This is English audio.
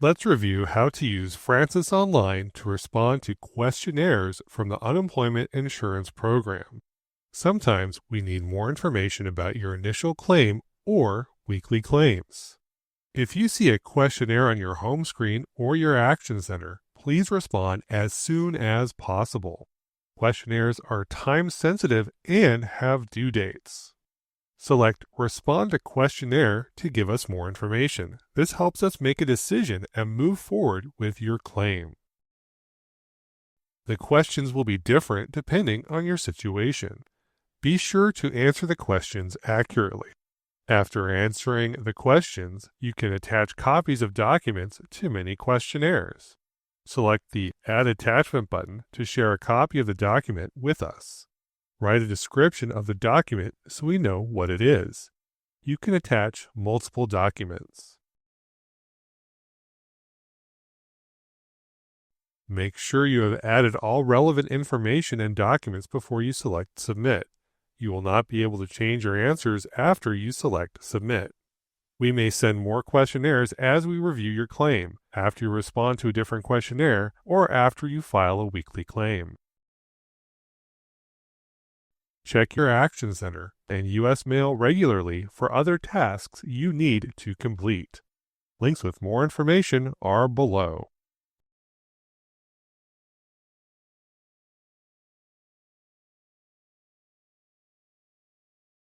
Let's review how to use Francis Online to respond to questionnaires from the Unemployment Insurance Program. Sometimes we need more information about your initial claim or weekly claims. If you see a questionnaire on your home screen or your Action Center, please respond as soon as possible. Questionnaires are time sensitive and have due dates. Select Respond to Questionnaire to give us more information. This helps us make a decision and move forward with your claim. The questions will be different depending on your situation. Be sure to answer the questions accurately. After answering the questions, you can attach copies of documents to many questionnaires. Select the Add Attachment button to share a copy of the document with us. Write a description of the document so we know what it is. You can attach multiple documents. Make sure you have added all relevant information and documents before you select Submit. You will not be able to change your answers after you select Submit. We may send more questionnaires as we review your claim, after you respond to a different questionnaire, or after you file a weekly claim. Check your Action Center and U.S. Mail regularly for other tasks you need to complete. Links with more information are below.